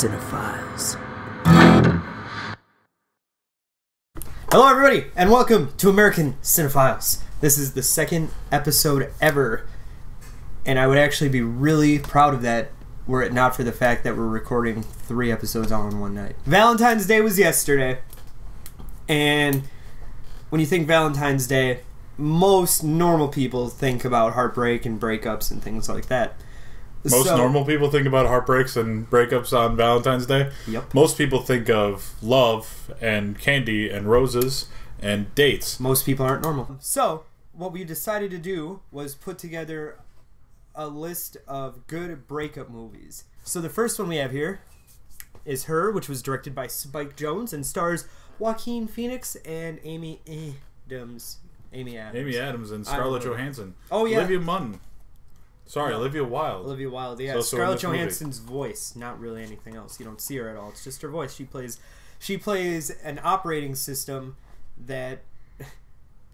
Cinephiles. Hello everybody, and welcome to American Cinephiles. This is the second episode ever, and I would actually be really proud of that were it not for the fact that we're recording 3 episodes all in one night. Valentine's Day was yesterday, and when you think Valentine's Day, most normal people think about heartbreak and breakups and things like that. Most normal people think about heartbreaks and breakups on Valentine's Day. Yep. Most people think of love and candy and roses and dates. Most people aren't normal. So, what we decided to do was put together a list of good breakup movies. So the first one we have here is Her, which was directed by Spike Jonze and stars Joaquin Phoenix and Amy Adams. Amy Adams and Scarlett Johansson. Oh, yeah. Olivia Munn. Sorry, Olivia Wilde. Olivia Wilde, yeah. Scarlett Johansson's voice, not really anything else. You don't see her at all. It's just her voice. She plays an operating system that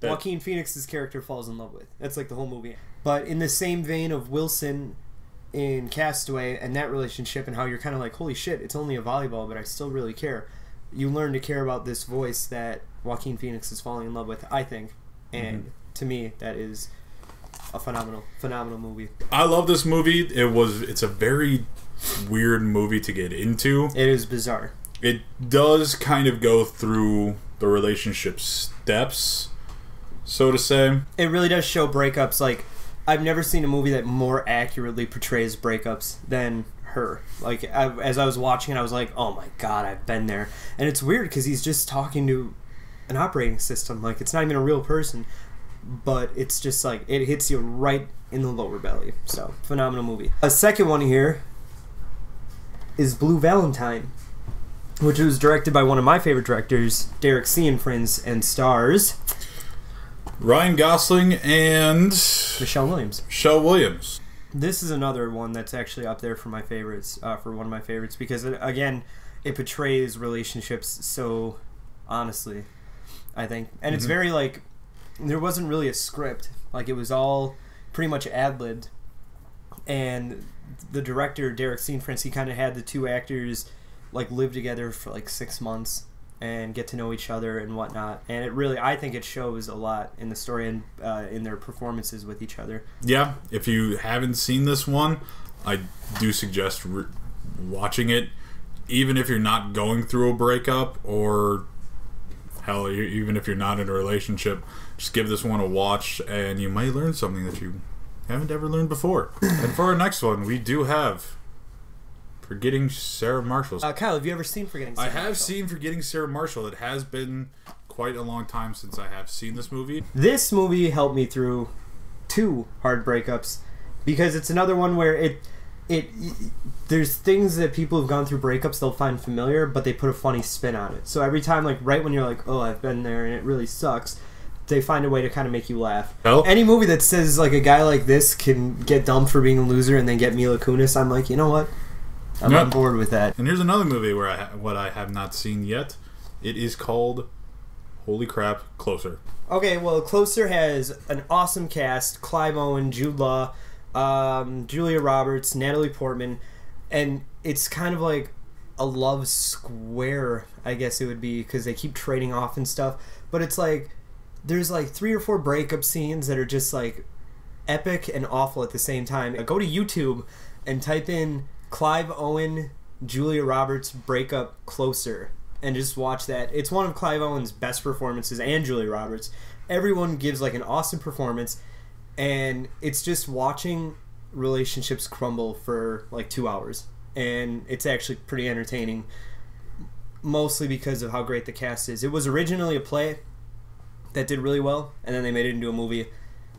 Joaquin Phoenix's character falls in love with. That's like the whole movie. But in the same vein of Wilson in Castaway and that relationship and how you're kind of like, holy shit, it's only a volleyball, but I still really care. You learn to care about this voice that Joaquin Phoenix is falling in love with, I think. And to me, that is a phenomenal movie. I love this movie. It's a very weird movie to get into. It is bizarre. It does kind of go through the relationship steps, so to say. It really does show breakups. Like, I've never seen a movie that more accurately portrays breakups than Her. Like, as I was watching it, I was like, oh my god, I've been there. And it's weird because he's just talking to an operating system. Like, it's not even a real person. But it's just like, it hits you right in the lower belly. So, phenomenal movie. A second one here is Blue Valentine, which was directed by one of my favorite directors, Derek Cianfrance, and stars Ryan Gosling and Michelle Williams. This is another one that's actually up there for my favorites, for one of my favorites, because again, it portrays relationships so honestly, I think. And it's very like, there wasn't really a script. Like, it was all pretty much ad-libbed. And the director, Derek Cianfrance, he kind of had the two actors like live together for like 6 months and get to know each other and whatnot. And it really, I think it shows a lot in the story and in their performances with each other. Yeah, if you haven't seen this one, I do suggest watching it, even if you're not going through a breakup, or hell, even if you're not in a relationship. Just give this one a watch, and you might learn something that you haven't ever learned before. And for our next one, we do have Forgetting Sarah Marshall. Kyle, have you ever seen Forgetting Sarah Marshall? I have seen Forgetting Sarah Marshall. It has been quite a long time since I have seen this movie. This movie helped me through 2 hard breakups, because it's another one where there's things that people who've gone through breakups they'll find familiar, but they put a funny spin on it. So every time, like right when you're like, oh, I've been there and it really sucks, they find a way to kind of make you laugh. Hell? Any movie that says like a guy like this can get dumped for being a loser and then get Mila Kunis, I'm like, you know what? I'm on board with that. And here's another movie where I have not seen yet. It is called, holy crap, Closer. Okay, well, Closer has an awesome cast: Clive Owen, Jude Law, Julia Roberts, Natalie Portman, and it's kind of like a love square, I guess it would be, because they keep trading off and stuff. But it's like, there's like 3 or 4 breakup scenes that are just like epic and awful at the same time. Go to YouTube and type in Clive Owen, Julia Roberts breakup Closer, and just watch that. It's one of Clive Owen's best performances, and Julia Roberts. Everyone gives like an awesome performance, and it's just watching relationships crumble for like 2 hours, and it's actually pretty entertaining, mostly because of how great the cast is. It was originally a play that did really well, and then they made it into a movie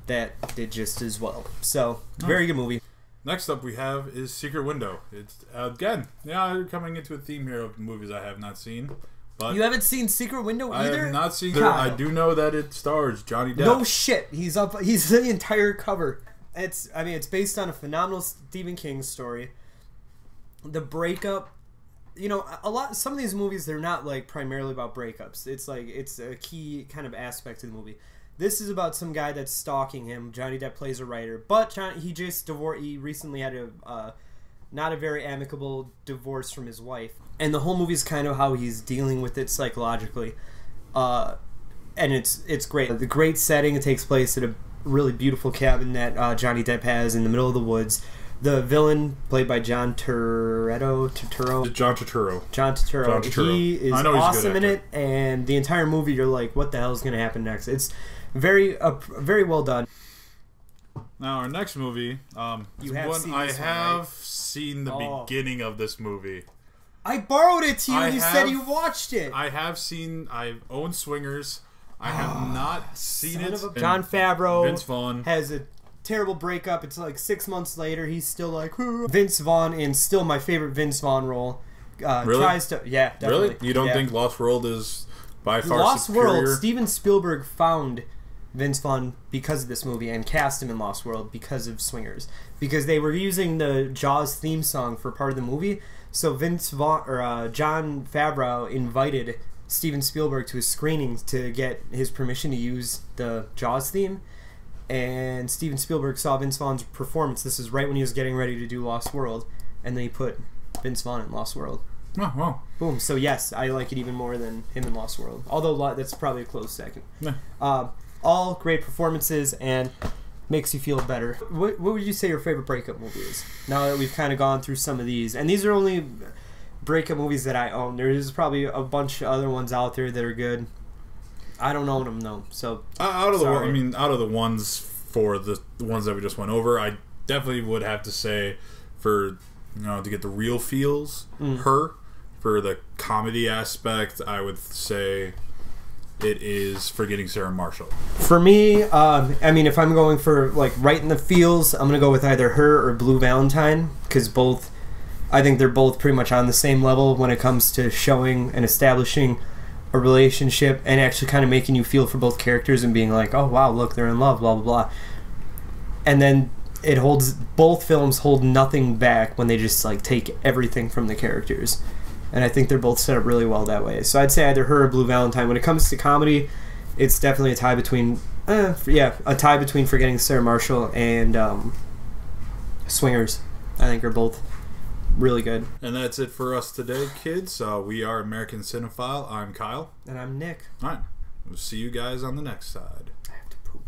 that did just as well. So, very good movie. Next up we have is Secret Window. It's, again, we're coming into a theme here of movies I have not seen. But you haven't seen Secret Window either? I have not seen it. I do know that it stars Johnny Depp. No shit. He's the entire cover. It's based on a phenomenal Stephen King story. The breakup, some of these movies, they're not like primarily about breakups. It's like, it's a key kind of aspect of the movie. This is about some guy that's stalking him. Johnny Depp plays a writer, but he recently had a not a very amicable divorce from his wife. And the whole movie is kind of how he's dealing with it psychologically. And it's great. The great setting. It takes place at a really beautiful cabin that Johnny Depp has in the middle of the woods. The villain, played by John Turturro. John Turturro. He is awesome in it, and the entire movie you're like, what the hell is going to happen next? It's very well done. Now our next movie, you have seen I this have one, right? seen the beginning of this movie. I borrowed it to you, and you said you watched it. I own Swingers. I have not seen it. Jon Favreau Vince Vaughn has a terrible breakup. It's like 6 months later. He's still like Vince Vaughn, in still my favorite Vince Vaughn role. Really? Tries to definitely. Really? You don't think Lost World is by far Lost superior? World? Steven Spielberg found Vince Vaughn because of this movie and cast him in Lost World because of Swingers, because they were using the Jaws theme song for part of the movie. So Jon Favreau invited Steven Spielberg to his screenings to get his permission to use the Jaws theme. And Steven Spielberg saw Vince Vaughn's performance. This is right when he was getting ready to do Lost World, and then he put Vince Vaughn in Lost World. Oh, wow. Boom. So yes, I like it even more than him in Lost World. Although that's probably a close second. Yeah. All great performances and makes you feel better. What would you say your favorite breakup movie is? Now that we've kind of gone through some of these, and these are only breakup movies that I own. There's probably a bunch of other ones out there that are good. I don't own them though. So out of the ones for the ones that we just went over, I definitely would have to say, for to get the real feels, Her. For the comedy aspect, I would say it is Forgetting Sarah Marshall. For me, if I'm going for like right in the feels, I'm gonna go with either Her or Blue Valentine, because I think they're both pretty much on the same level when it comes to showing and establishing a relationship and actually kind of making you feel for both characters and being like, oh wow, look, they're in love, blah blah blah. And then both films hold nothing back when they just like take everything from the characters. And I think they're both set up really well that way. So I'd say either Her or Blue Valentine. When it comes to comedy, it's definitely a tie between Forgetting Sarah Marshall and Swingers. I think are both really good. And that's it for us today, kids. We are American Cinephile. I'm Kyle. And I'm Nick. All right. We'll see you guys on the next side. I have to poop.